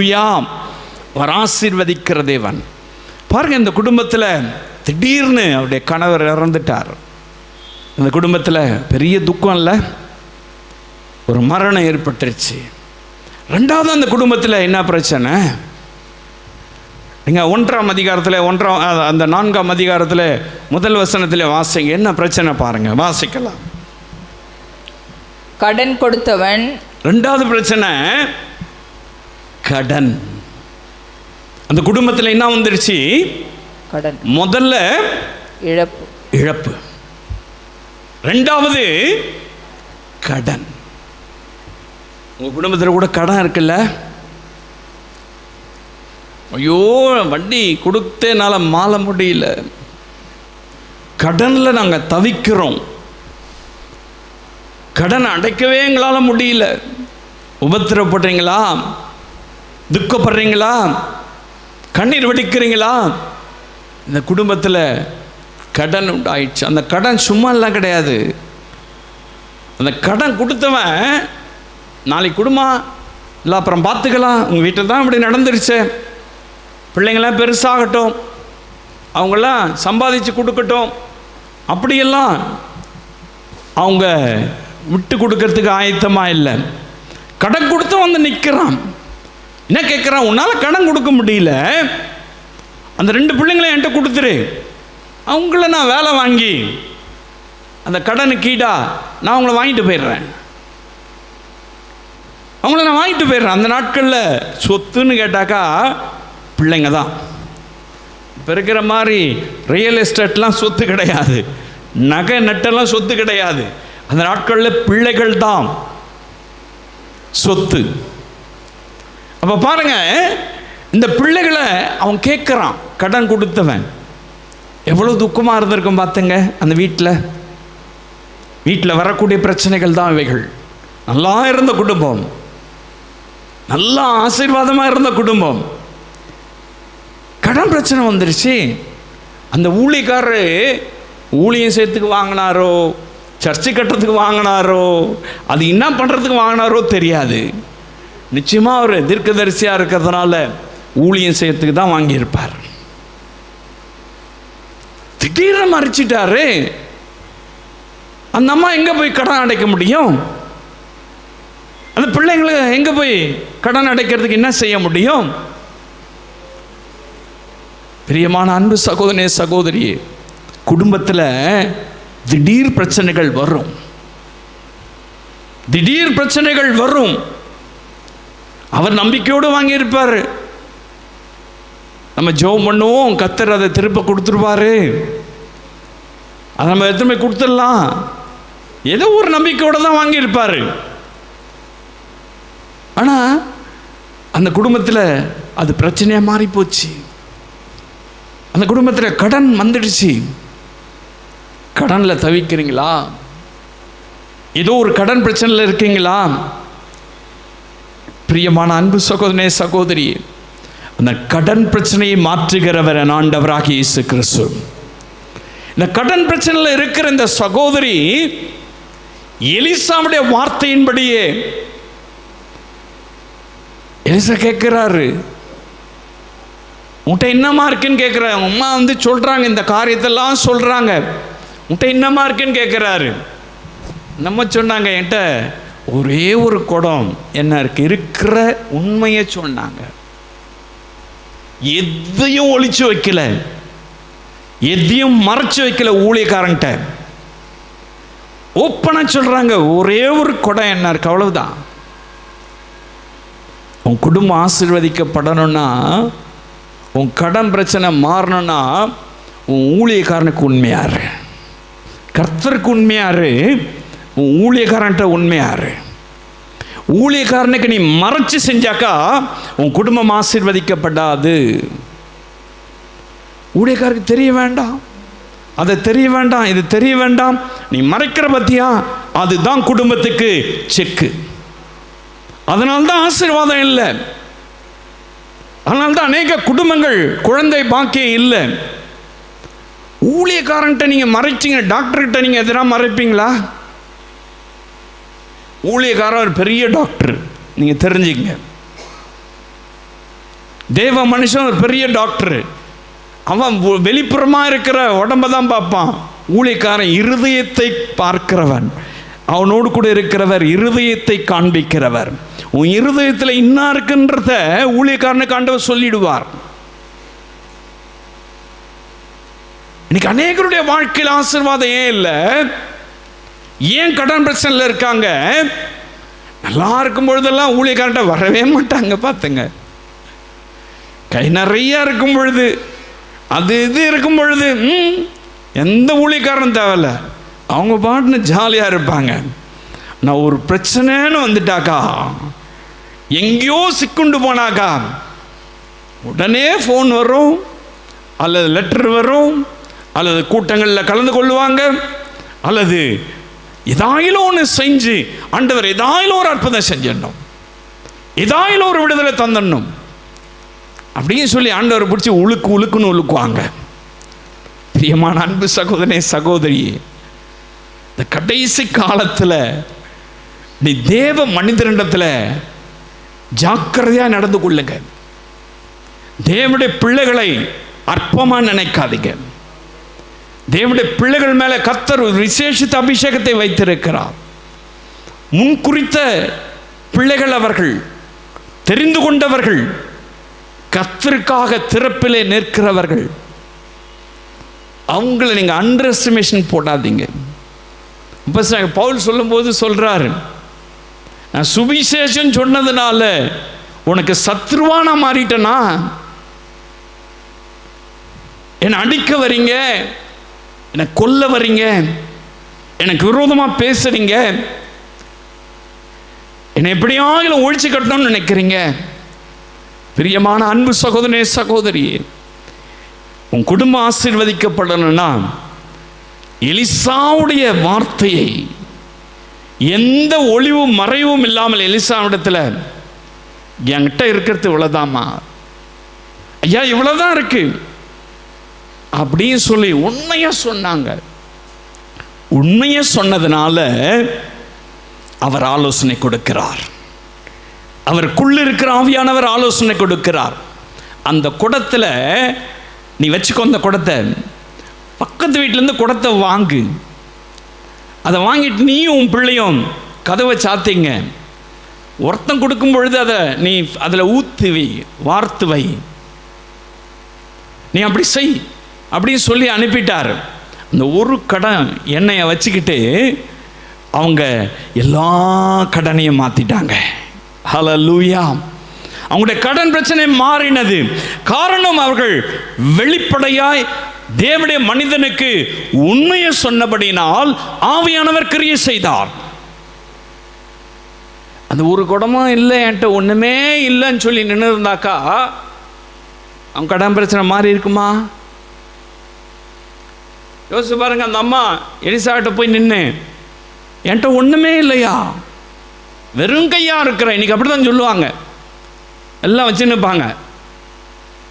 ஹல்லேலூயா. அவர் ஆசீர்வதிக்கிற தேவன். பாருங்க, இந்த குடும்பத்தில் திடீர்னு அவருடைய கணவர் இறந்துட்டார். இந்த குடும்பத்தில் பெரிய துக்கம் இல்லை, ஒரு மரணம் ஏற்பட்டுருச்சு. ரெண்டாவது அந்த குடும்பத்தில் என்ன பிரச்சனை? நீங்கள் 1ஆம் அதிகாரத்தில் அந்த 4ஆம் அதிகாரத்தில் முதல் வசனத்தில் வாசிங்க. என்ன பிரச்சனை பாருங்க, வாசிக்கலாம். கடன் கொடுத்தவன். ரெண்டாவது பிரச்சனை கடன். அந்த குடும்பத்தில் என்ன வந்துருச்சு? கடன். முதல்ல இழப்பு, ரெண்டாவது கடன். உங்க குடும்பத்தில் கூட கடன் இருக்குல்ல? ஐயோ, வட்டி கொடுத்தேனால மாற முடியல, கடனில் நாங்கள் தவிக்கிறோம், கடன் அடைக்கவே எங்களால் முடியல. உபத்திரப்படுறீங்களா? துக்கப்படுறீங்களா? கண்ணீர் வடிக்கிறீங்களா? இந்த குடும்பத்தில் கடன் உண்டாயிடுச்சு. அந்த கடன் சும்மா எல்லாம் கிடையாது. அந்த கடன் கொடுத்தவன் நாளைக்கு கொடுமா, இல்லை அப்புறம் பார்த்துக்கலாம், உங்கள் வீட்டில் தான் இப்படி நடந்துருச்சு, பிள்ளைங்களாம் பெருசாகட்டும், அவங்களாம் சம்பாதிச்சு கொடுக்கட்டும், அப்படியெல்லாம் அவங்க விட்டு கொடுக்கறதுக்கு ஆயத்தமாக இல்லை. கடன் கொடுத்து வந்து நிற்கிறான். என்ன கேட்குறான்? உன்னால் கடன் கொடுக்க முடியல, அந்த 2 பிள்ளைங்களை என்கிட்ட கொடுத்துரு, அவங்கள நான் வேலை வாங்கி அந்த கடனுக்கு ஈடா நான் அவங்கள வாங்கிட்டு போயிடுறேன், அவங்கள நான் வாங்கிட்டு போயிடுறேன். அந்த நாட்களில் சொத்துன்னு கேட்டாக்கா பிள்ளைங்க தான். இப்போ இருக்கிற மாதிரி ரியல் எஸ்டேட்லாம் சொத்து கிடையாது, நகை நட்டெல்லாம் சொத்து கிடையாது. அந்த நாட்களில் பிள்ளைகள் தான் சொத்து. அப்போ பாருங்க, இந்த பிள்ளைகளை அவன் கேட்குறான். கடன் கொடுத்தவன் எவ்வளோ துக்கமாக இருந்திருக்கும் பார்த்துங்க. அந்த வீட்டில் வரக்கூடிய பிரச்சனைகள் தான் இவைகள். நல்லா இருந்த குடும்பம், நல்லா ஆசீர்வாதமாக இருந்த குடும்பம், கடன் பிரச்சனை வந்துருச்சு. அந்த ஊழியக்காரரு ஊழியம் சேர்த்துக்கு வாங்கினாரோ, சர்ச்சை கட்டுறதுக்கு வாங்கினாரோ, அது என்ன பண்ணுறதுக்கு வாங்கினாரோ தெரியாது. நிச்சயமாக அவர் தீர்க்கதரிசியாக இருக்கிறதுனால ஊழியம் செய்யறதுக்கு தான் வாங்கியிருப்பார். திடீர்னு மறைச்சிட்டாரு. அந்த அம்மா எங்கே போய் கடன் அடைக்க முடியும்? அந்த பிள்ளைங்களை எங்கே போய் கடன் அடைக்கிறதுக்கு என்ன செய்ய முடியும்? பிரியமான அன்பு சகோதரனே, சகோதரியே, குடும்பத்தில் திடீர் பிரச்சனைகள் வரும், திடீர் பிரச்சனைகள் வரும். அவர் நம்பிக்கையோடு வாங்கியிருப்பார். நம்ம ஜெபம் பண்ணுவோம், கர்த்தர் அதை திருப்ப கொடுத்துருவாரு, அதை நம்ம எத்தனை கொடுத்துடலாம், ஏதோ ஒரு நம்பிக்கையோடு தான் வாங்கியிருப்பார். ஆனால் அந்த குடும்பத்தில் அது பிரச்சனையாக மாறி போச்சு. அந்த குடும்பத்தில் கடன் வந்துடுச்சு. கடனில் தவிக்கிறீங்களா? ஏதோ ஒரு கடன் பிரச்சனையில் இருக்கீங்களா? பிரியமான அன்பு சகோதரனே, சகோதரி, அந்த கடன் பிரச்சனையை மாற்றுகிறவர் ஆண்டவராகிய இயேசு கிறிஸ்து. இந்த கடன் பிரச்சனையில் இருக்கிற இந்த சகோதரி எலிசாவுடைய வார்த்தையின்படியே எலிசா கேட்கிறாரு, உன்கிட்ட என்னமா இருக்குன்னு கேட்குறாங்க. அம்மா வந்து சொல்கிறாங்க, இந்த காரியத்தெல்லாம் சொல்கிறாங்க, உன்கிட்ட என்னமா இருக்குன்னு கேட்குறாரு. நம்ம சொன்னாங்க, என்கிட்ட ஒரே ஒரு குடம் என்ன இருக்கு, இருக்கிற உண்மையை சொன்னாங்க. எதையும் ஒளிச்சு வைக்கல, எதையும் மறைச்சு வைக்கல. ஊழியக்காரன்ட்ட ஓப்பனா சொல்றாங்க, ஒரே ஒரு குடம் என்ன இருக்கு, அவ்வளவுதான். உன் குடும்பம் ஆசீர்வதிக்கப்படணும்னா, உன் கடன் பிரச்சனை மாறணும்னா, உன் ஊழியக்காரனுக்கு உண்மையாரு, கர்த்தருக்கு உண்மையாரு, உன் ஊழியக்காரன்ட்ட உண்மையாரு. ஊழியக்காரனுக்கு நீ மறைச்சு செஞ்சாக்கா உன் குடும்பம் ஆசீர்வதிக்கப்படாது. ஊழியக்காரருக்கு தெரிய வேண்டாம், அதை தெரிய வேண்டாம், இது தெரிய வேண்டாம், நீ மறைக்கிற பத்தியா, அதுதான் குடும்பத்துக்கு செக்கு. அதனால்தான் ஆசீர்வாதம் இல்லை. அதனால்தான் அநேக குடும்பங்கள் குழந்தை பாக்கியம் இல்லை. ஊழியக்காரன்ட்ட நீங்க மறைச்சிங்க, டாக்டர்கிட்ட நீங்க எதனா மறைப்பீங்களா? ஊழியக்காரன் ஒரு பெரிய டாக்டர், நீங்க தெரிஞ்சுங்க. தேவ மனுஷன் ஒரு பெரிய டாக்டர். அவன் வெளிப்புறமாக இருக்கிற உடம்ப தான் பார்ப்பான். ஊழியக்காரன் இருதயத்தை பார்க்கிறவன். அவனோடு கூட இருக்கிறவர் இருதயத்தை காண்பிக்கிறவர். உன் இருதயத்தில் இன்னா இருக்குன்றத ஊழியக்காரனுக்கு ஆண்டவர் சொல்லிடுவார். இன்னைக்கு அநேகருடைய வாழ்க்கையில் ஆசீர்வாதம் ஏன் இல்லை? ஏன் கடன் பிரச்சனையில் இருக்காங்க? நல்லா இருக்கும் பொழுதெல்லாம் ஊழியக்காரன்ட்ட வரவே மாட்டாங்க. பார்த்துங்க, கை நிறைய இருக்கும் பொழுது, அது இது இருக்கும் பொழுது எந்த ஊழியக்காரனும் தேவையில்ல, அவங்க பாட்டுன்னு ஜாலியாக இருப்பாங்க. நான் ஒரு பிரச்சனைன்னு வந்துட்டாக்கா, எங்கேயோ சிக்குண்டு போனாக்கா உடனே ஃபோன் வரும், அல்லது லெட்டர் வரும், அல்லது கூட்டங்களில் கலந்து கொள்வாங்க, அல்லது ஏதாயிலும் ஒன்று செஞ்சு ஆண்டவர் ஏதாயிலும் ஒரு அற்புதம் செஞ்சிடணும், ஏதாயிலும் ஒரு விடுதலை தந்துடணும் அப்படின்னு சொல்லி ஆண்டவர் பிடிச்சி உழுக்குன்னு உழுக்குவாங்க. பிரியமான அன்பு சகோதரனே, சகோதரியே, இந்த கடைசி காலத்தில் நீ தேவ மனிதனிடத்தில் ஜாக்கிரதையாக நடந்து கொள்ளுங்க. தேவனுடைய பிள்ளைகளை அற்பமாக நினைக்காதீங்க. தேவனுடைய பிள்ளைகள் மேலே கர்த்தர் விசேஷித்த அபிஷேகத்தை வைத்திருக்கிறார். முன்குறித்த பிள்ளைகள், அவர்கள் தெரிந்து கொண்டவர்கள், கர்த்தருக்காக திறப்பிலே நிற்கிறவர்கள். அவங்கள நீங்கள் அண்டர் எஸ்டிமேஷன் போடாதீங்க. இப்போ பவுல் சொல்லும்போது சொல்கிறாரு, நான் சுவிசேஷம் சொன்னதுனால உனக்கு சத்ருவானா மாறிட்டேனா? என்னை அடிக்க வரீங்க, என்னை கொல்ல வரீங்க, எனக்கு விரோதமாக பேசுறீங்க, என்னை எப்படியாவது ஒழிச்சு கட்டணும்னு நினைக்கிறீங்க. பிரியமான அன்பு சகோதரனே, சகோதரியே, உன் குடும்பம் ஆசீர்வதிக்கப்படணும்னா எலிசாவுடைய வார்த்தையை எந்த ஒளிவும் மறைவும் இல்லாமல் எலிசாவிடத்தில் என்கிட்ட இருக்கிறது இவ்வளோதாம்மா ஐயா, இவ்வளோதான் இருக்கு அப்படின்னு சொல்லி உண்மையை சொன்னாங்க. உண்மையை சொன்னதுனால அவர் ஆலோசனை கொடுக்கிறார். அவருக்குள்ள இருக்கிற ஆவியானவர் ஆலோசனை கொடுக்கிறார். அந்த குடத்தில் நீ வச்சுக்கோ, அந்த குடத்தை பக்கத்து வீட்டிலேருந்து குடத்தை வாங்கு. அதை வாங்கிட்டு நீயும் உன் பிள்ளையும் கதவை சாத்திங்க. ஒருத்தன் கொடுக்கும் பொழுது அதை நீ அதில் ஊற்றி வை, வார்த்து வை, நீ அப்படி செய் அப்படின்னு சொல்லி அனுப்பிட்டார். அந்த ஒரு கடன் எண்ணெயை வச்சுக்கிட்டு அவங்க எல்லா கடனையும் மாற்றிட்டாங்க. ஹல்லேலூயா! அவங்களுடைய கடன் பிரச்சனை மாறினது. காரணம், அவர்கள் வெளிப்படையாய் தேவனுடைய மனிதனுக்கு உண்மையை சொன்னபடினால் ஆவியானவர் கிரியை செய்தார். அந்த ஒரு குடமும் இல்லை, என்கிட்ட ஒன்றுமே இல்லைன்னு சொல்லி நின்று இருந்தாக்கா அவங்க கடன் பிரச்சனை மாறி இருக்குமா? யோசிச்சு பாருங்க. அந்த அம்மா எலிசாகிட்ட போய் நின்று, என்கிட்ட ஒன்றுமே இல்லையா, வெறும் கையாக இருக்கிறேன். இன்னைக்கு அப்படி தான் சொல்லுவாங்க, எல்லாம் வச்சு நிற்பாங்க.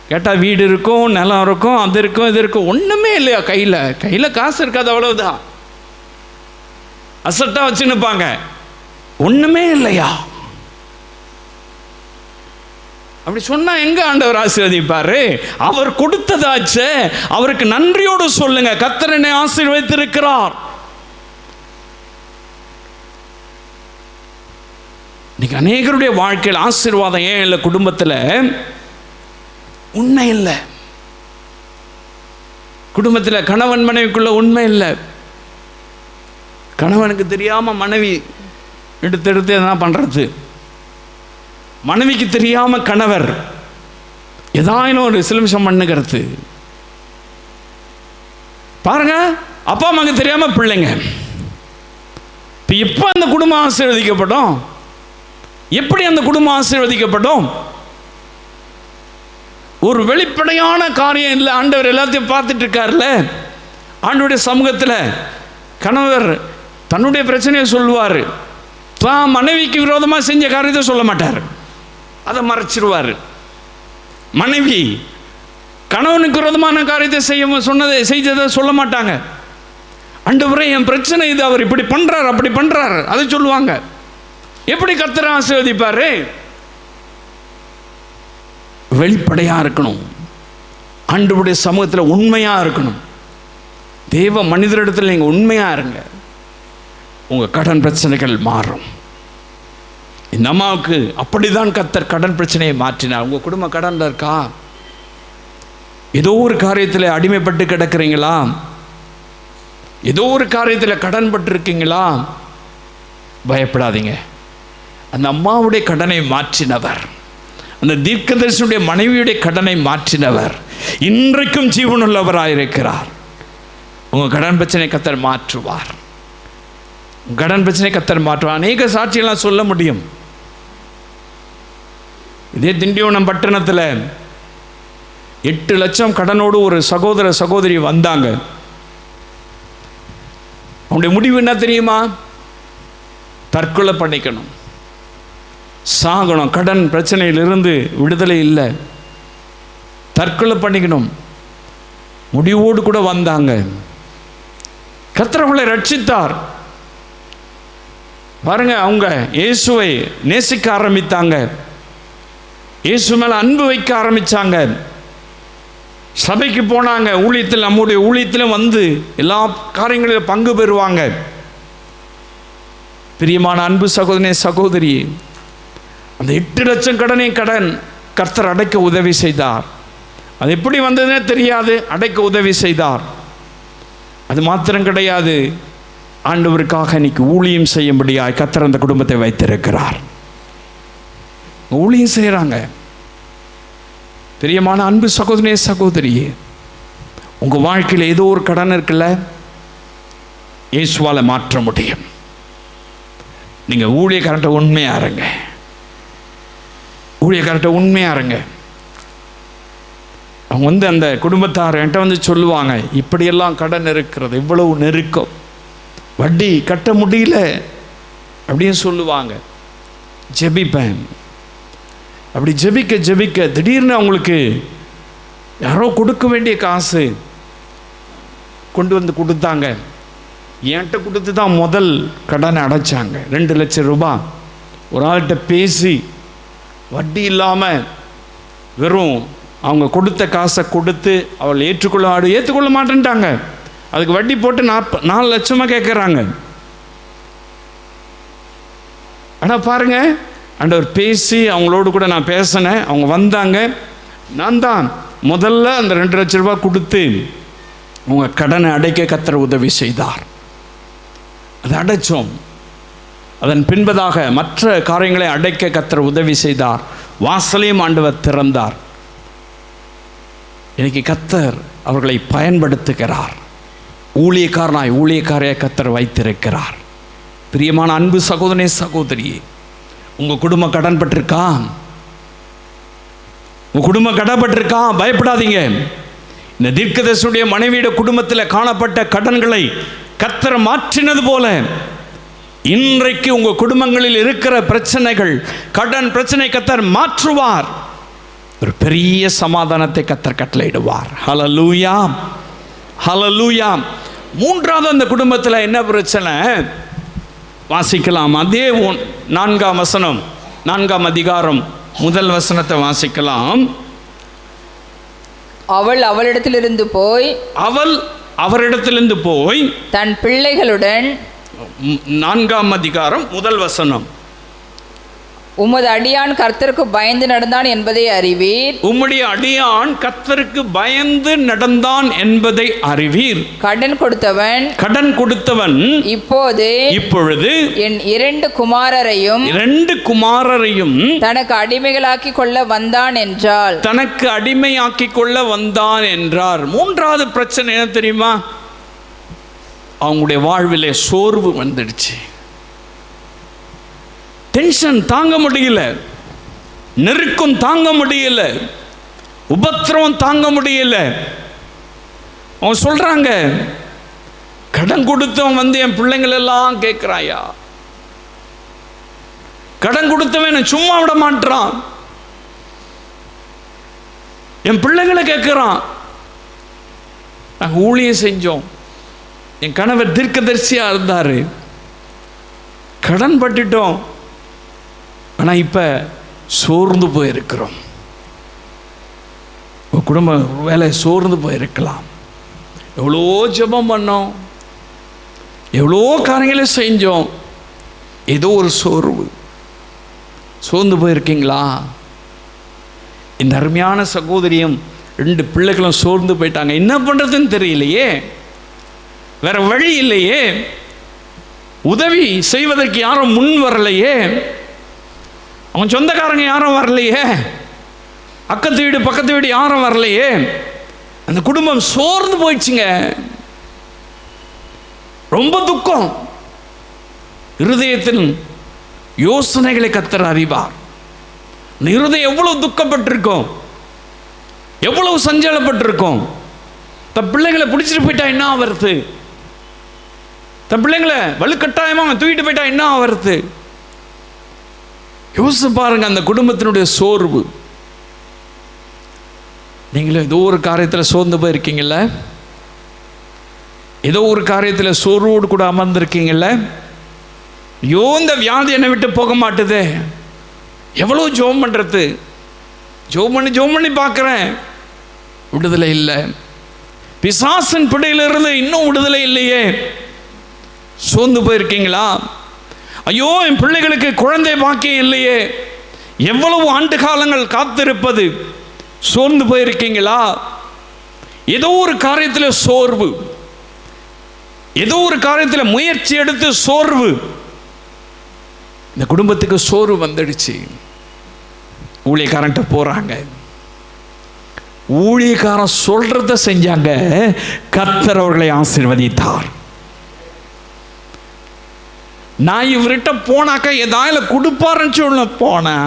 கேட்டால் வீடு இருக்கும், நிலம் இருக்கும், அது இருக்கும், இது இருக்கும், ஒன்றுமே இல்லையா, கையில் காசு இருக்காது, அவ்வளவுதான். அசட்டாக வச்சு நிற்பாங்க, ஒன்றுமே இல்லையா. அப்படி சொன்னால் எங்கே ஆண்டவர் ஆசீர்வதிப்பார்? அவர் கொடுத்ததாச்சே, அவருக்கு நன்றியோடு சொல்லுங்க, கர்த்தர் என்னை ஆசீர்வதித்திருக்கிறார். இன்னைக்கு அநேகருடைய வாழ்க்கையில் ஆசீர்வாதம் ஏன் இல்லை? குடும்பத்தில் உண்மை இல்லை. குடும்பத்தில் கணவன் மனைவிக்குள்ள உண்மை இல்லை. கணவனுக்கு தெரியாமல் மனைவி எடுத்து எதனா பண்ணுறது, மனைவிக்கு தெரியாமல் கணவர் ஏதாயினும் ஒரு சிலுமிஷம் பண்ணுகிறது. பாருங்க, அப்பா அம்மாவுக்கு தெரியாமல் பிள்ளைங்க. இப்போ எப்போ அந்த குடும்பம் ஆசீர்வதிக்கப்படும்? எப்படி அந்த குடும்பம் ஆசீர்வதிக்கப்படும்? ஒரு வெளிப்படையான காரியம் இல்லை. ஆண்டவர் எல்லாத்தையும் பார்த்துட்டு இருக்கார்ல. ஆண்டவருடைய சமூகத்தில் கணவர் தன்னுடைய பிரச்சனையை சொல்லுவார். தான் மனைவிக்கு விரோதமாக செஞ்ச காரியத்தை சொல்ல மாட்டார், அதை மறைச்சிருவார். மனைவி கணவனுக்கு விரோதமான காரியத்தை செஞ்சதை சொல்ல மாட்டாங்க. ஆண்டவரே, என் பிரச்சனை இது, அவர் இப்படி பண்ணுறார், அப்படி பண்ணுறார், அதை சொல்லுவாங்க. எப்படி கர்த்தர் ஆசீர்வதிப்பாரு? வெளிப்படையாக இருக்கணும். ஆண்டவருடைய சமூகத்தில் உண்மையாக இருக்கணும். தேவ மனிதரிடத்தில் நீங்கள் உண்மையாக இருங்க. உங்கள் கடன் பிரச்சனைகள் மாறும். இந்த அம்மாவுக்கு அப்படிதான் கர்த்தர் கடன் பிரச்சனையை மாற்றினார். உங்கள் குடும்ப கடனில் இருக்கா? ஏதோ ஒரு காரியத்தில் அடிமைப்பட்டு கிடக்கிறீங்களா? ஏதோ ஒரு காரியத்தில் கடன் பட்டிருக்கீங்களா? பயப்படாதீங்க. அந்த அம்மாவுடைய கடனை மாற்றினவர், அந்த தீர்க்கதரிசியுடைய மனைவியுடைய கடனை மாற்றினவர் இன்றைக்கும் ஜீவனுள்ளவராயிருக்கிறார். உங்கள் கடன் பிரச்சனை கர்த்தர் மாற்றுவார். கடன் பிரச்சனை கர்த்தர் மாற்றுவார். அநேக சாட்சியெல்லாம் சொல்ல முடியும். இதே திண்டிவனம் பட்டணத்தில் 8 லட்சம் கடனோடு ஒரு சகோதரி வந்தாங்க. அவனுடைய முடிவு என்ன தெரியுமா? தற்கொலை பண்ணிக்கணும், சாகணும். கடன் பிரச்சனையிலிருந்து விடுதலை இல்லை, தற்கொலை பண்ணிக்கணும் முடிவோடு கூட வந்தாங்க. கர்த்தர் அவளை ரட்சித்தார். பாருங்க, அவங்க இயேசுவை நேசிக்க ஆரம்பித்தாங்க, இயேசு மேல அன்பு வைக்க ஆரம்பிச்சாங்க, சபைக்கு போனாங்க, ஊழியத்தில் நம்முடைய ஊழியத்தில் வந்து எல்லா காரியங்களிலும் பங்கு பெறுவாங்க. பிரியமான அன்பு சகோதரனே சகோதரி, அந்த 8 லட்சம் கடன் கர்த்தர் அடைக்க உதவி செய்தார். அது எப்படி வந்ததுன்னே தெரியாது, அடைக்க உதவி செய்தார். அது மாத்திரம் கிடையாது, ஆண்டவருக்காக இன்னைக்கு ஊழியம் செய்யும்படியாய் கர்த்தர் அந்த குடும்பத்தை வைத்திருக்கிறார். ஊழியம் செய்கிறாங்க. பிரியமான அன்பு சகோதரனே சகோதரியே, உங்கள் வாழ்க்கையில் ஏதோ ஒரு கடன் இருக்குல்ல, இயேசுவால மாற்ற முடியும். நீங்கள் ஊழியக்காரர்கிட்ட உண்மையாக இருங்க, ஊழியக்காரர்கிட்ட உண்மையாக இருங்க. அவங்க வந்து அந்த குடும்பத்தார் என்கிட்ட வந்து சொல்லுவாங்க, இப்படியெல்லாம் கடன் இருக்கிறது, இவ்வளவு நெருக்கம், வட்டி கட்ட முடியல அப்படின்னு சொல்லுவாங்க. ஜெபிப்பேன். அப்படி ஜெபிக்க திடீர்னு அவங்களுக்கு யாரோ கொடுக்க வேண்டிய காசு கொண்டு வந்து கொடுத்தாங்க. என்கிட்ட கொடுத்து தான் முதல் கடனை அடைச்சாங்க. 2 லட்சம் ரூபாய் ஒரு ஆள்கிட்ட பேசி வட்டி இல்லாமல் வெறும் அவங்க கொடுத்த காசை கொடுத்து அவள் ஏற்றுக்கொள்ள மாட்டேன்ட்டாங்க. அதுக்கு வட்டி போட்டு 4 லட்சமாக கேட்குறாங்க. ஆனால் பாருங்க, ஆண்டவர் பேசி அவங்களோடு கூட நான் பேசினேன். அவங்க வந்தாங்க. நான் தான் முதல்ல அந்த 2 லட்சம் ரூபாய் கொடுத்து உங்கள் கடனை அடைக்க கர்த்தர் உதவி செய்தார். அதை அடைச்சோம். அதன் பின்பதாக மற்ற காரியங்களை அடைக்க கர்த்தர் உதவி செய்தார். வாசலையும் ஆண்டவர் திறந்தார். இன்னைக்கு கர்த்தர் அவர்களை பயன்படுத்துகிறார். ஊழியக்காரையாக கர்த்தர் வைத்திருக்கிறார். பிரியமான அன்பு சகோதரனே சகோதரியே, உங்கள் குடும்பம் கடன் பட்டிருக்கா? உங்கள் குடும்பம் கடன் பட்டிருக்கா? பயப்படாதீங்க. இந்த தீர்க்கதரிசியுடைய மனைவியுடைய குடும்பத்தில் காணப்பட்ட கடன்களை கர்த்தர் மாற்றினது போல இன்றைக்கு உங்கள் குடும்பங்களில் இருக்கிற பிரச்சனைகள், கடன் பிரச்சனை கர்த்தர் மாற்றுவார். ஒரு பெரிய சமாதானத்தை கர்த்தர் கட்டளையிடுவார். ஹல்லேலூயா, ஹல்லேலூயா. 3வது அந்த குடும்பத்தில் என்ன பிரச்சனை வாசிக்கலாம். அதே 4ஆம் வசனம், 4ஆம் அதிகாரம் 1 வசனத்தை வாசிக்கலாம். அவள் அவரிடத்திலிருந்து போய் தன் பிள்ளைகளுடன், 4ஆம் அதிகாரம் 1 வசனம், உமது அடியான் கர்த்தருக்கு பயந்து நடந்தான் என்பதை அறிவீர். உம்முடைய அடியான் கர்த்தருக்கு பயந்து நடந்தான் என்பதை அறிவீர். கடன் கொடுத்தவன் இப்பொழுது என் 2 குமாரரையும் தனக்கு அடிமைகளாக்கி கொள்ள வந்தான் என்றாள். தனக்கு அடிமையாக்கி கொள்ள வந்தான் என்றார். 3வது பிரச்சனை என்ன தெரியுமா? அவங்களுடைய வாழ்விலே சோர்வு வந்துடுச்சு. டென்ஷன் தாங்க முடியல, நெருக்கம் தாங்க முடியல, உபத்திரவம் தாங்க முடியல. அவங்க சொல்றாங்க, கடன் கொடுத்தவன் வந்து என் பிள்ளைங்கள் எல்லாம் கேட்கிறாயா, கடன் கொடுத்தவன் சும்மா விட மாட்டான், என் பிள்ளைங்களை கேட்கிறான். நாங்கள் ஊழியம் செஞ்சோம், என் கணவர் தீர்க்கதரிசியா இருந்தாரு, கடன் பட்டுட்டோம், ஆனால் இப்போ சோர்ந்து போயிருக்கிறோம். குடும்பம் வேலை சோர்ந்து போயிருக்கலாம். எவ்வளோ ஜெபம் பண்ணோம், எவ்வளோ காரியங்களை செஞ்சோம், ஏதோ ஒரு சோர்ந்து போயிருக்கீங்களா? இந்த அருமையான சகோதரியும் 2 பிள்ளைகளும் சோர்ந்து போயிட்டாங்க. என்ன பண்ணுறதுன்னு தெரியலையே, வேற வழி இல்லையே, உதவி செய்வதற்கு யாரும் முன் வரலையே, அவன் சொந்தக்காரங்க யாரும் வரலையே, அக்கத்து வீடு பக்கத்து வீடு யாரும் வரலையே. அந்த குடும்பம் சோர்ந்து போயிடுச்சுங்க. ரொம்ப துக்கம். இருதயத்தின் யோசனைகளை கர்த்தர் அறிவார். இந்த இருதயம் எவ்வளவு துக்கப்பட்டிருக்கும், எவ்வளவு சஞ்சலப்பட்டிருக்கும். தன் பிள்ளைங்களை பிடிச்சிட்டு போயிட்டா என்ன ஆகிறது, தன் பிள்ளைங்களை வலுக்கட்டாயமாக தூக்கிட்டு போயிட்டா என்ன ஆகிறது? யோசிச்சு பாருங்க அந்த குடும்பத்தினுடைய சோர்வு. நீங்களும் ஏதோ ஒரு காரியத்தில் சோர்ந்து போயிருக்கீங்கல்ல, ஏதோ ஒரு காரியத்தில் சோர்வோடு கூட அமர்ந்திருக்கீங்கல்ல. ஐயோ இந்த வியாதி என்னை விட்டு போக மாட்டுதே, எவ்வளோ ஜெபம் பண்ணுறது, ஜெபம் பண்ணி பார்க்குறேன், விடுதலை இல்லை. பிசாசின் பிடியிலிருந்து இன்னும் விடுதலை இல்லையே. சோர்ந்து போயிருக்கீங்களா? ஐயோ என் பிள்ளைகளுக்கு குழந்தை பாக்கியம் இல்லையே, எவ்வளவு ஆண்டு காலங்கள் காத்திருப்பது. சோர்ந்து போயிருக்கீங்களா? ஏதோ ஒரு காரியத்தில் சோர்வு, ஏதோ ஒரு காரியத்தில் முயற்சி எடுத்து சோர்வு. இந்த குடும்பத்துக்கு சோர்வு வந்துடுச்சு. ஊழியக்காரன்ட்ட போறாங்க, ஊழியக்காரன் சொல்றத செஞ்சாங்க, கர்த்தர் அவர்களை ஆசீர்வதித்தார். நான் இவர்கிட்ட போனாக்கா ஏதாவது கொடுப்பாருன்னு சொல்ல போனா,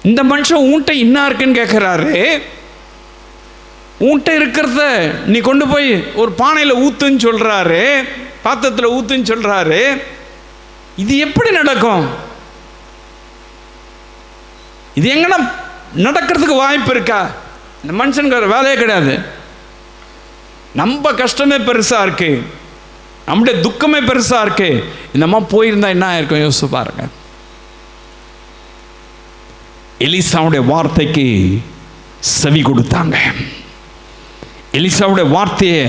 இந்த மனுஷன் உன்கிட்ட என்ன இருக்குன்னு கேட்குறாரு. உன்கிட்ட இருக்கிறத நீ கொண்டு போய் ஒரு பானையில் ஊத்துன்னு சொல்றாரு, பாத்திரத்தில் ஊத்துன்னு சொல்றாரு. இது எப்படி நடக்கும்? இது எங்கன்னா நடக்கிறதுக்கு வாய்ப்பு இருக்கா? இந்த மனுஷனுக்கு வேலையே கிடையாது. நம்ம கஷ்டமே பெருசா இருக்கு, நம்முடைய துக்கமே பெருசா இருக்கு. இந்த அம்மா போயிருந்தா என்ன ஆயிருக்கும் யோசிச்சு பாருங்க. எலிசாவுடைய வார்த்தைக்கு செவி கொடுத்தாங்க, எலிசாவுடைய வார்த்தையை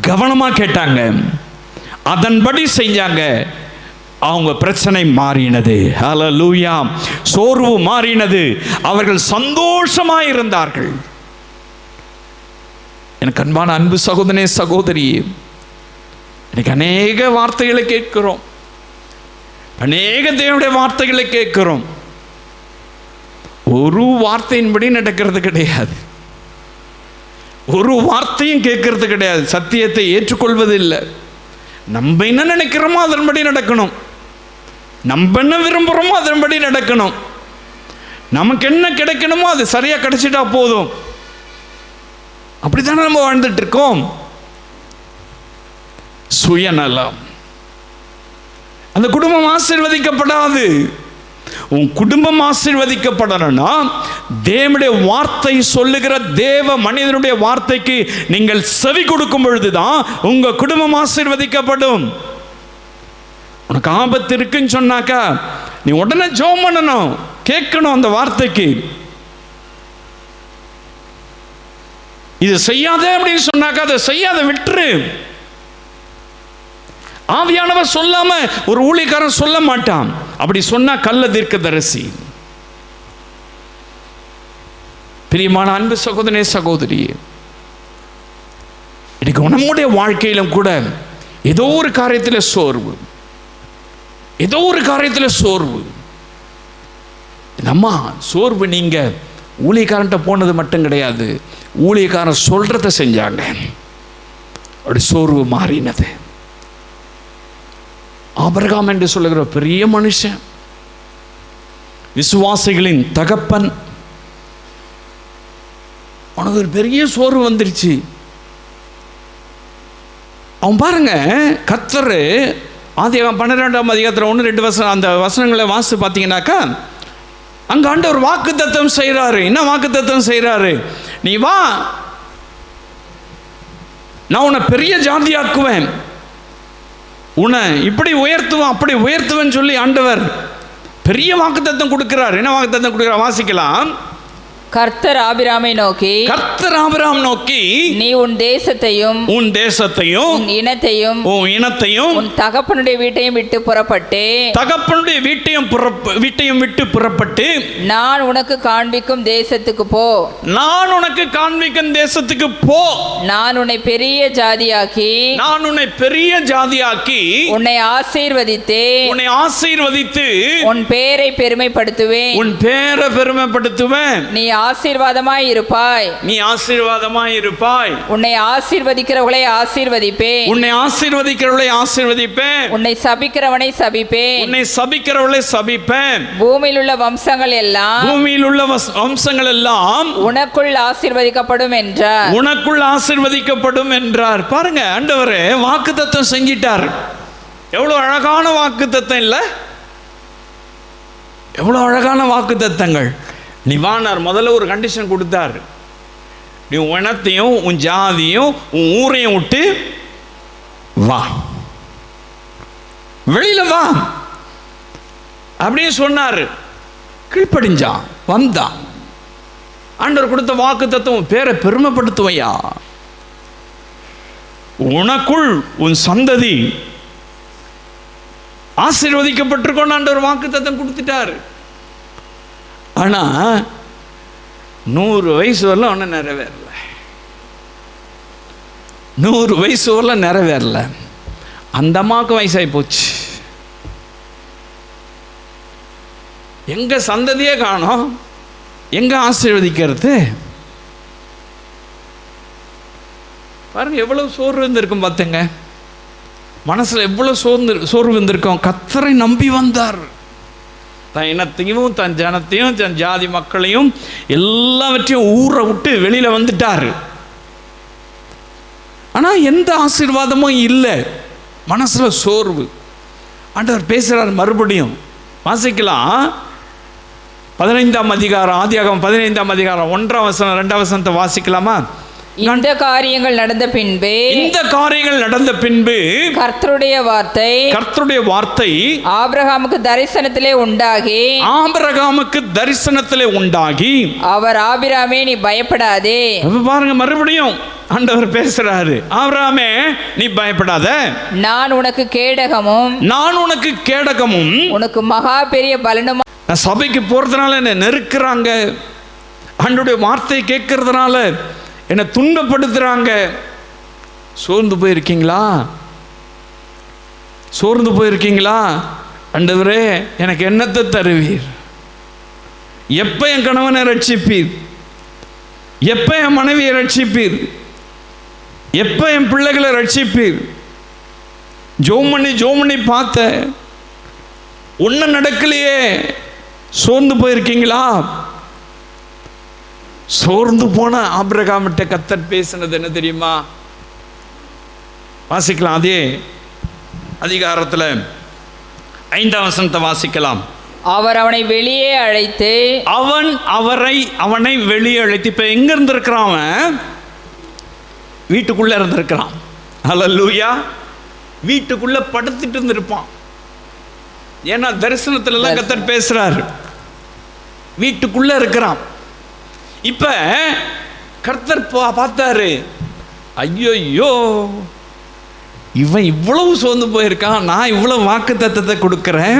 கவனமா கேட்டாங்க, அதன்படி செஞ்சாங்க. அவங்க பிரச்சனை மாறினது. ஹல்லேலூயா. சோர்வு மாறினது. அவர்கள் சந்தோஷமாய் இருந்தார்கள். எனக்கு அன்பான அன்பு சகோதரனே சகோதரி, இன்னைக்கு அநேக வார்த்தைகளை கேட்கிறோம், அநேக தேவனுடைய வார்த்தைகளை கேட்கிறோம். ஒரு வார்த்தையின்படி நடக்கிறது கிடையாது, ஒரு வார்த்தையும் கேட்கறது கிடையாது, சத்தியத்தை ஏற்றுக்கொள்வது இல்லை. நம்ம என்ன நினைக்கிறோமோ அதன்படி நடக்கணும், நம்ம என்ன விரும்புகிறோமோ அதன்படி நடக்கணும், நமக்கு என்ன கிடைக்கணுமோ அது சரியா கிடைச்சிட்டா போதும். அப்படித்தானே நம்ம வாழ்ந்துட்டு இருக்கோம். சுயநலம். அந்த குடும்பம் ஆசீர்வதிக்கப்படாது. உன் குடும்பம் ஆசீர்வதிக்கப்படணும்னா தேவனுடைய வார்த்தை சொல்லுகிற தேவ மனிதனுடைய வார்த்தைக்கு நீங்கள் செவி கொடுக்கும் பொழுதுதான் உங்க குடும்பம் ஆசீர்வதிக்கப்படும். உனக்கு ஆபத்து இருக்குன்னு சொன்னாக்கா நீ உடனே ஜெபம் பண்ணணும், கேட்கணும் அந்த வார்த்தைக்கு. இது செய்யாத அப்படின்னு சொன்னாக்கா அதை செய்யாத, விட்டுரு. ஆவியானவர் சொல்லாம ஒரு ஊழியக்காரன் சொல்ல மாட்டான். அப்படி சொன்னா கள்ள தீர்க்கதரிசி. பிரியமான அன்பு சகோதரனே சகோதரி, இன்னைக்கு நம்முடைய வாழ்க்கையிலும் கூட ஏதோ ஒரு காரியத்தில் சோர்வு, ஏதோ ஒரு காரியத்தில் சோர்வு. நம்ம சோர்வு நீங்க ஊழியக்காரன்ட்ட போனது மட்டும் கிடையாது, ஊழியக்காரன் சொல்றத செஞ்சாங்க, அப்படி சோர்வு மாறினது. ஆபிரகாம் என்று சொல்லுகிற பெரிய மனுஷன், விசுவாசிகளின் தகப்பன், அவனுக்கு ஒரு பெரிய சோர்வு வந்துருச்சு. அவன் பாருங்க, கர்த்தர் ஆதியாகமம் 12ஆம் அதிகாரத்தில் 1-2 வசனம், அந்த வசனங்களை வாசித்து பார்த்தீங்கன்னாக்கா அங்க ஆண்டவர் வாக்குத்தத்தம் செய்கிறாரு. என்ன வாக்குத்தத்தம் செய்கிறாரு? நீ வா, நான் உன்னை பெரிய ஜாதியாக்குவேன், உன்னை இப்படி உயர்த்துவேன் அப்படி உயர்த்துவேன்னு சொல்லி ஆண்டவர் பெரிய வாக்குத்தத்தம் கொடுக்கிறார். என்ன வாக்குத்தத்தம் கொடுக்கிறார்? வாசிக்கலாம். கர்த்தர் ஆபிராமை நோக்கி, கர்த்தர் ஆபிரகாம் நோக்கி, நீ உன் தேசத்தையும் உன் தேசத்தையும் உன் இனத்தையும் உன் இனத்தையும் உன் தகப்பனுடைய வீட்டையும் விட்டு புறப்பட்டு தகப்பனுடைய வீட்டையும் விட்டு புறப்பட்டு நான் உனக்கு காண்பிக்கும் தேசத்துக்கு போ. நான் உனக்கு காண்பிக்கும் தேசத்துக்கு போ. நான் உன்னை பெரிய ஜாதியாக்கி நான் உன்னை பெரிய ஜாதியாக்கி உன்னை ஆசீர்வதித்து உன் பேரை பெருமைப்படுத்துவேன். உன் பேரை பெருமைப்படுத்துவேன். நீ ஆசீர்வாதமாய் இருப்பாய். உன்னை ஆசீர்வதிக்கிறவர்களை ஆசீர்வதிப்பேன். உன்னை சபிக்கிறவனை சபிப்பேன். பூமியில் உள்ள வம்சங்கள் எல்லாம் உனக்குள் ஆசீர்வதிக்கப்படும் என்றார். பாருங்க, ஆண்டவரே வாக்குத்தத்தம் செஞ்சிட்டார். எவ்வளவு அழகான வாக்குத்தத்தம் இல்ல? எவ்வளவு அழகான வாக்குத்தத்தங்கள். நீ வானார் முதல்ல ஒரு கண்டிஷன் கொடுத்தார். நீ உன் இனத்தையும் உன் ஜாதியும் உன் ஊரையும் விட்டு வா, வெளியில வா அப்படின்னு சொன்னார். கீழ்ப்படிஞ்சான், வந்தான். ஆண்டவர் கொடுத்த வாக்கு தத்துவம், பேரை பெருமைப்படுத்துவையா, உனக்குள் உன் சந்ததி ஆசீர்வதிக்கப்பட்டிருக்கோன்னு ஆண்டவர் வாக்கு தத்துவம் கொடுத்துட்டார். ஆனா 100 வயசு வரல ஒன்றும் நிறைவேறல. 100 வயசு வரல நிறைவேறல. அந்த அம்மாவுக்கு வயசாகி போச்சு. எங்க சந்ததியே காணோம், எங்க ஆசீர்வதிக்கிறது? பாருங்க, எவ்வளவு சோர்வு இருந்திருக்கும் பார்த்துங்க. மனசுல எவ்வளவு சோர்வு இருந்திருக்கும். கர்த்தரை நம்பி வந்தார். தன் இனத்தையும் தன் ஜனத்தையும் தன் ஜாதி மக்களையும் எல்லாவற்றையும் ஊரை விட்டு வெளியில வந்துட்டார். ஆனா எந்த ஆசீர்வாதமும் இல்லை. மனசுல சோர்வு. ஆண்டவர் பேசுறார். மறுபடியும் வாசிக்கலாம். 15ஆம் அதிகாரம், ஆதியாகமம் 15ஆம் அதிகாரம் 1ஆம் வசனம் 2ஆம் வசனத்தை வாசிக்கலாமா? இந்த காரியங்கள் நடந்த பின்பு கர்த்தருடைய வார்த்தை ஆபிரகாமுக்கு தரிசனத்திலே உண்டாகி அவர் ஆபிராமே நீ பயப்படாதே. பாருங்க, மறுபடியும் ஆண்டவர் பேசுறாரு. ஆபிரகாமே நீ பயப்படாத, நான் உனக்கு கேடகமும் உனக்கு மகா பெரிய பலனும். நான் சபைக்கு போறதுனால என்ன நெருக்குறாங்க, ஆண்டவருடைய வார்த்தையை கேட்கறதுனால என்னை துன்பப்படுத்துறாங்க. சோர்ந்து போயிருக்கீங்களா? ஆண்டவரே எனக்கு என்னத்தை தருவீர்? எப்ப என் கணவனை ரட்சிப்பீர்? எப்ப என் மனைவியை ரட்சிப்பீர்? எப்ப என் பிள்ளைகளை ரட்சிப்பீர்? ஜோம் பண்ணி பார்த்த ஒன்னும் நடக்கலையே. சோர்ந்து போயிருக்கீங்களா? சோர்ந்து போன ஆபிரகாமிட்ட கர்த்தர் பேசினது என்ன தெரியுமா? வாசிக்கலாம். அதே அதிகாரத்தில் 5ஆம் வசனத்தை வாசிக்கலாம். அவர் அவனை வெளியே அழைத்து அவனை வெளியே அழைத்து. இப்ப எங்க இருந்திருக்கிறான்? அவன் வீட்டுக்குள்ள இருந்திருக்கிறான். ஹல்லேலூயா. வீட்டுக்குள்ள படுத்துட்டு இருந்திருப்பான். ஏன்னா தரிசனத்துல எல்லாம் கர்த்தர் பேசுறாரு. வீட்டுக்குள்ள இருக்கிறான். இப்ப கர்த்தர் பார்த்தாரு. ஐயோ, இவன் இவ்வளவு சோர்ந்து போயிருக்கான். நான் இவ்வளவு வாக்கு தத்தத்தை கொடுக்கிறேன்,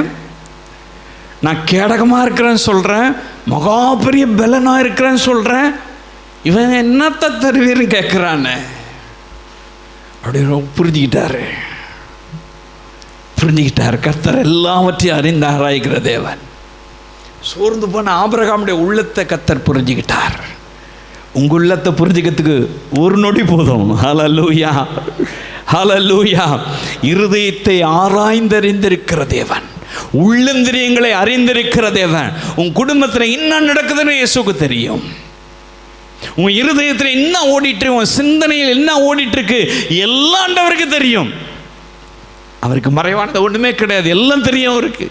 நான் கேடகமா இருக்கிறேன்னு சொல்றேன், மகா பெரிய பலனா இருக்கிறேன்னு சொல்றேன், இவன் என்னத்தை தருவீர்னு கேட்கிறானே அப்படின்னு புரிஞ்சுக்கிட்டாரு. கர்த்தர் எல்லாவற்றையும் அறிந்து ஆராய்கிற தேவன். சோர்ந்து போன ஆபிரகாமுடைய உள்ளத்தை கர்த்தர் புரிஞ்சுக்கிட்டார். உங்க உள்ளத்தை புரிஞ்சுக்கிறதுக்கு ஒரு நொடி போதும். ஹல்லேலூயா, ஹல்லேலூயா. இருதயத்தை ஆராய்ந்தறிந்திருக்கிற தேவன், உள்ளந்திரியங்களை அறிந்திருக்கிற தேவன். உன் குடும்பத்தில் என்ன நடக்குதுன்னு இயேசுவுக்கு தெரியும். உன் இருதயத்தில் என்ன ஓடிட்டு, உன் சிந்தனையில் என்ன ஓடிட்டு இருக்கு எல்லாம் ஆண்டவருக்கு தெரியும். அவருக்கு மறைவானது ஒண்ணுமே கிடையாது, எல்லாம் தெரியும் அவருக்கு.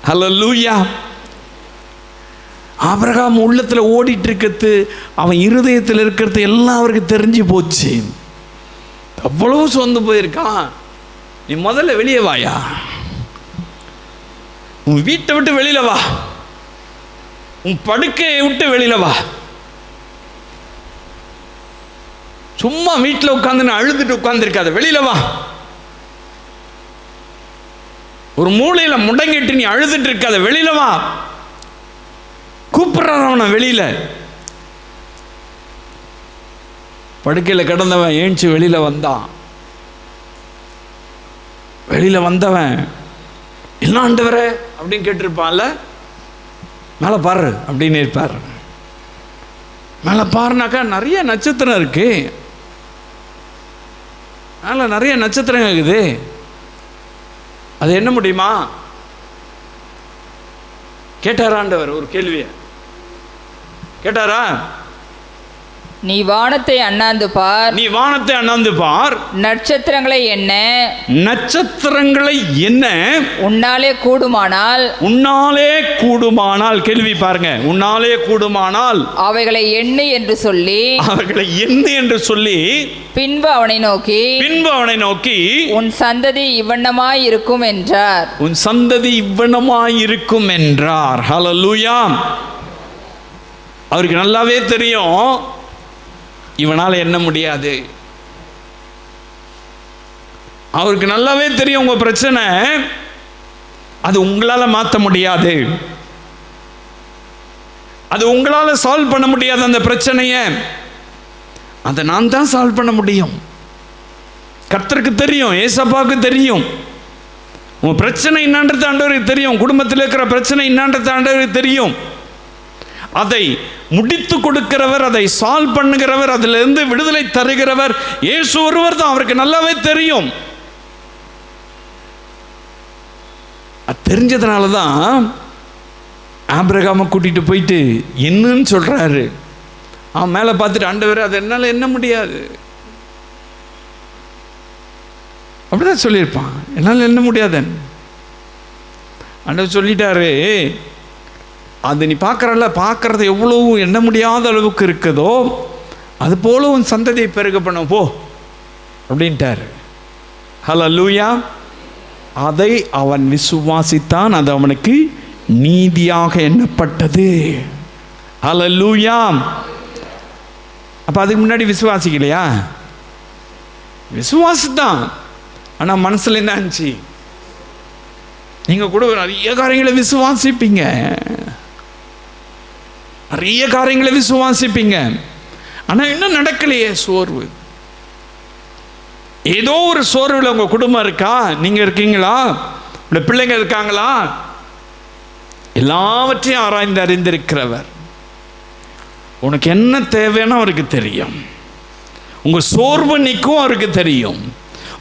ஹல்லேலூயா. ஆபிரகாம் உள்ளத்துல ஓடிட்டு இருக்கிறது, அவன் இருதயத்தில் இருக்கிறது எல்லாம் அவருக்கு தெரிஞ்சு போச்சு. அவ்வளவு சொந்து போயிருக்கான். நீ முதல்ல வெளியே வாயா, உன் வீட்டை விட்டு வெளியில வா. உன் படுக்கையை விட்டு வெளியில வா. சும்மா வீட்டில் உட்காந்து அழுதுட்டு உட்கார்ந்துருக்காத, வெளியில வா. ஒரு மூலையில முடங்கிட்டு நீ அழுதுட்டு இருக்காத, வெளியில வா. கூப்பிடுறான் அவனை வெளியில. படுக்கையில் கிடந்தவன் ஏஞ்சி வெளியில வந்தான். வெளியில வந்தவன் என்ன ஆண்டவரே அப்படின்னு கேட்டிருப்பான்ல, மேலே பாரு அப்படின்னு இருப்பார். மேலே பாருனாக்கா நிறைய நட்சத்திரம் இருக்கு, மேலே நிறைய நட்சத்திரம் இருக்குது. அது என்ன முடியுமா? கேட்டாரா ஆண்டவர்? ஒரு கேள்வியை கேட்டாரா? நீ வானத்தை அண்ணாந்து பார், நீ வானத்தை அண்ணாந்து பார், நட்சத்திரங்களை என்ன, நட்சத்திரங்களை என்ன, உன்னாலே கூடுமானால், உன்னாலே கூடுமானால், கேள்வி பாருங்க, உன்னாலே கூடுமானால் அவைகளை எண்ணு என்று சொல்லி, அவைகளை எண்ணு என்று சொல்லி, பின்பு அவனை நோக்கி உன் சந்ததி இவ்வண்ணமாய் இருக்கும் என்றார். உன் சந்ததி இவ்வண்ணமாய் இருக்கும் என்றார். ஹல்லேலூயா. அவருக்கு நல்லாவே தெரியும் இவனால் என்ன முடியாது. அவருக்கு நல்லாவே தெரியும் உங்க பிரச்சனை அது உங்களால மாற்ற முடியாது, அது உங்களால சால்வ் பண்ண முடியாது. அந்த பிரச்சனையை அதை நான் தான் சால்வ் பண்ண முடியும். கர்த்தருக்கு தெரியும், ஏசப்பாவுக்கு தெரியும் உங்க பிரச்சனை என்னன்றது ஆண்டவருக்கு தெரியும், குடும்பத்தில் இருக்கிற பிரச்சனை என்னன்றது ஆண்டவருக்கு தெரியும். அதை முடித்து கொடுக்கிறவர், அதை சால்வ் பண்ணுகிறவர், அதிலிருந்து விடுதலை தருகிறவர் இயேசு ஒருவர் தான். அவருக்கு நல்லாவே தெரியும். தெரிஞ்சதுனால தான் ஆபிரகாமை கூட்டிட்டு போயிட்டு என்னன்னு சொல்றாரு. அவன் மேலே பார்த்துட்டு ஆண்டவர் அது என்னால் என்ன முடியாது அப்படிதான் சொல்லியிருப்பான். என்னால் என்ன முடியாது ஆண்டவர் சொல்லிட்டாரு. அது நீ பார்க்கறது எவ்வளவு எண்ண முடியாத அளவுக்கு இருக்குதோ அது போல உன் சந்ததியை பெருக பண்ண போ அப்படின்ட்டாரு. ஹல்லேலூயா. அதை அவன் விசுவாசித்தான், அது அவனுக்கு நீதியாக எண்ணப்பட்டது. ஹல்லேலூயா. அப்ப அதுக்கு முன்னாடி விசுவாசிக்கலையா? விசுவாசித்தான். ஆனா மனசுல என்ன ஆச்சு? நீங்க கூட நிறைய காரியங்களை விசுவாசிப்பீங்க, நிறைய காரியங்களை விசுவாசிப்பீங்க, ஆனா இன்னும் நடக்கலையே. சோர்வு, ஏதோ ஒரு சோர்வுல உங்க குடும்பம் இருக்கா, நீங்க இருக்கீங்களா, உங்க பிள்ளைங்க இருக்காங்களா? எல்லாவற்றையும் ஆராய்ந்து அறிந்திருக்கிறவர் உனக்கு என்ன தேவைன்னு அவருக்கு தெரியும். உங்க சோர்வு நீக்கும் அவருக்கு தெரியும்,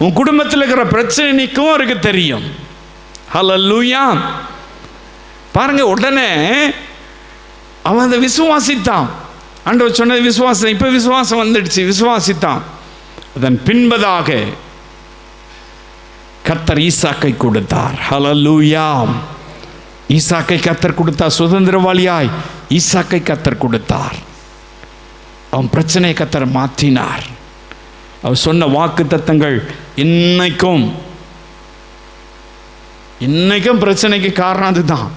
உன் குடும்பத்தில் இருக்கிற பிரச்சனை நீக்கும் அவருக்கு தெரியும். ஹல்லேலூயா. பாருங்க, உடனே அவன் அதை விசுவாசித்தான். ஆண்டவர் சொன்னது விசுவாசம். இப்ப விசுவாசம் வந்துடுச்சு, விசுவாசித்தான். அதன் பின்பதாக கர்த்தர் ஈசாக்கை கொடுத்தார். ஹல்லேலூயா. ஈசாக்கை கர்த்தர் கொடுத்தார். சுதந்திரவாளியாய் ஈசாக்கை கர்த்தர் கொடுத்தார். அவன் பிரச்சனையை கர்த்தர் மாற்றினார். அவர் சொன்ன வாக்கு தத்தங்கள் இன்னைக்கும் பிரச்சனைக்கு காரணம் அதுதான்.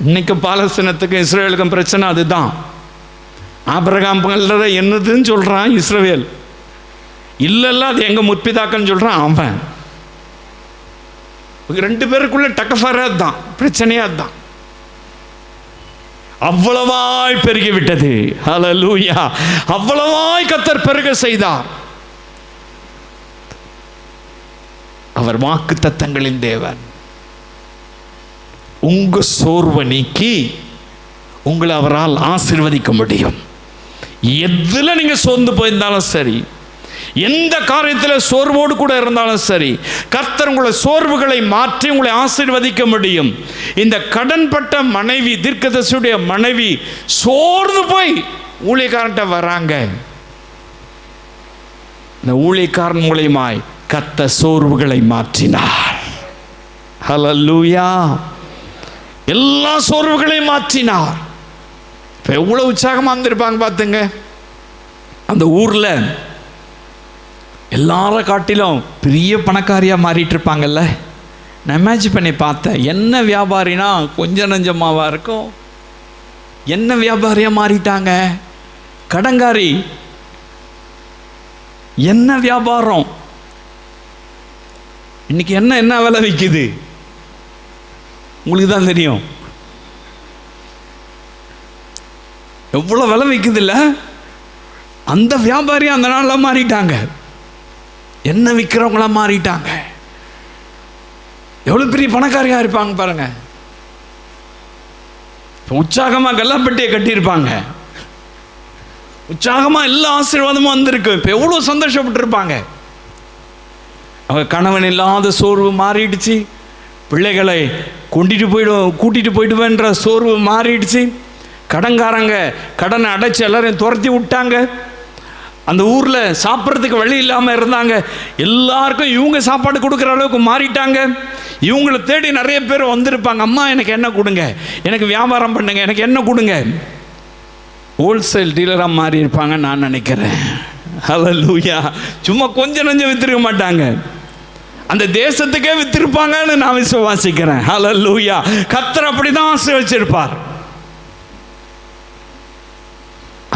இன்னைக்கும் பாலஸ்தீனத்துக்கும் இஸ்ரேலுக்கும் பிரச்சனை அதுதான். ஆபிரகாம் என்னதுன்னு சொல்றான் இஸ்ரவேல், இல்ல அது எங்க முற்பிதாக்கன்னு சொல்றான் அவன். ரெண்டு பேருக்குள்ள டக்கஃபரா தான், பிரச்சனையா தான். அவ்வளவாய் பெருகி விட்டது. ஹல்லேலூயா. அவ்வளவாய் கர்த்தர் பெருக செய்தார். அவர் வாக்கு தத்தங்களின் தேவன். உங்க சோர்வை நீக்கி உங்களை அவரால் ஆசீர்வதிக்க முடியும். எதுல நீங்க சோர்ந்து போயிருந்தாலும் சரி, எந்த காரியத்தில் சோர்வோடு கூட இருந்தாலும் சரி, கர்த்தர் உங்களை சோர்வுகளை மாற்றி உங்களை ஆசீர்வதிக்க முடியும். இந்த கடன்பட்ட மனைவி, தீர்க்கதரிசியுடைய மனைவி சோர்ந்து போய் ஊழியக்காரன்ட்ட வராங்க. இந்த ஊழியக்காரன் மூலமாய் கர்த்தர் சோர்வுகளை மாற்றினார். ஹல்லேலூயா. எல்லா சோர்வுகளையும் மாற்றினார். இப்போ எவ்வளவு உற்சாகமாக இருந்திருப்பாங்க பார்த்துங்க. அந்த ஊரில் எல்லார காட்டிலும் பெரிய பணக்காரியாக மாறிட்டு இருப்பாங்கல்ல. நான் இமேஜின் பண்ணி பார்த்தேன், என்ன வியாபாரினா கொஞ்சம் நஞ்சமாவா இருக்கும், என்ன வியாபாரியாக மாறிட்டாங்க, கடங்காரி. என்ன வியாபாரம் இன்னைக்கு, என்ன விலை விற்கிது உங்களுக்கு தான் தெரியும். எவ்வளோ விலை விற்குது இல்லை? அந்த வியாபாரி அந்த நாளில் மாறிட்டாங்க, என்ன விற்கிறவங்களா மாறிட்டாங்க. எவ்வளோ பெரிய பணக்காரியாக இருப்பாங்க பாருங்க. உற்சாகமாக கல்லாப்பட்டியை கட்டியிருப்பாங்க, உற்சாகமாக எல்லா ஆசீர்வாதமும் வந்திருக்கு. இப்போ எவ்வளோ சந்தோஷப்பட்டு இருப்பாங்க. அவங்க கணவன் இல்லாத சோர்வு மாறிடுச்சு, பிள்ளைகளை கூட்டிட்டு போயிடுவேன்ற சோர்வு மாறிடுச்சு, கடன்காரங்க கடனை அடைச்சி எல்லாரையும் துரத்தி விட்டாங்க, அந்த ஊரில் சாப்பிட்றதுக்கு வழி இல்லாமல் இருந்தாங்க, எல்லாருக்கும் இவங்க சாப்பாடு கொடுக்குற அளவுக்கு மாறிட்டாங்க. இவங்களை தேடி நிறைய பேர் வந்திருப்பாங்க, அம்மா எனக்கு என்ன கொடுங்க, எனக்கு வியாபாரம் பண்ணுங்க, எனக்கு என்ன கொடுங்க. ஹோல்சேல் டீலராக மாறி இருப்பாங்க நான் நினைக்கிறேன். ஹல்லேலூயா. சும்மா கொஞ்சம் நஞ்சம் வித்திருக்க மாட்டாங்க, அந்த தேசத்துக்கே வித்திருப்பாங்கன்னு நான் விசுவாசிக்கிறேன். ஹல்லேலூயா. கர்த்தர் அப்படிதான் ஆசீர்வதிச்சிருப்பார்.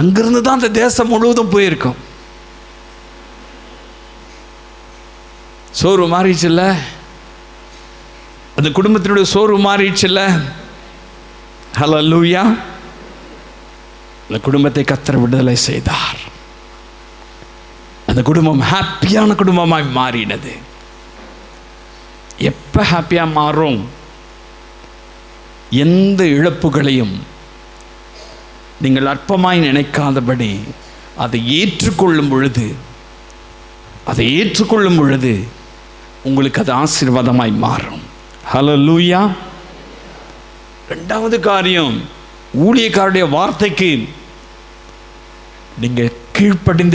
அங்கிருந்து தான் அந்த தேசம் முழுவதும் போயிருக்கும். சோர்வு மாறிடுச்சுல்ல, அந்த குடும்பத்தினுடைய சோர்வு மாறிடுச்சுல்ல. ஹல்லேலூயா. அந்த குடும்பத்தை கர்த்தர் விடுதலை செய்தார். அந்த குடும்பம் ஹாப்பியான குடும்பமாய் மாறினது. எப்ப ஹாப்பியா மாறும்? எந்த இழப்புகளையும் நீங்கள் அற்பமாய் நினைக்காதபடி அதை ஏற்றுக்கொள்ளும் பொழுது உங்களுக்கு அது ஆசீர்வாதமாய் மாறும். ஹல்லேலூயா. இரண்டாவது காரியம், ஊழியக்காரருடைய வார்த்தைக்கு நீங்க கீழ்ப்படிந்து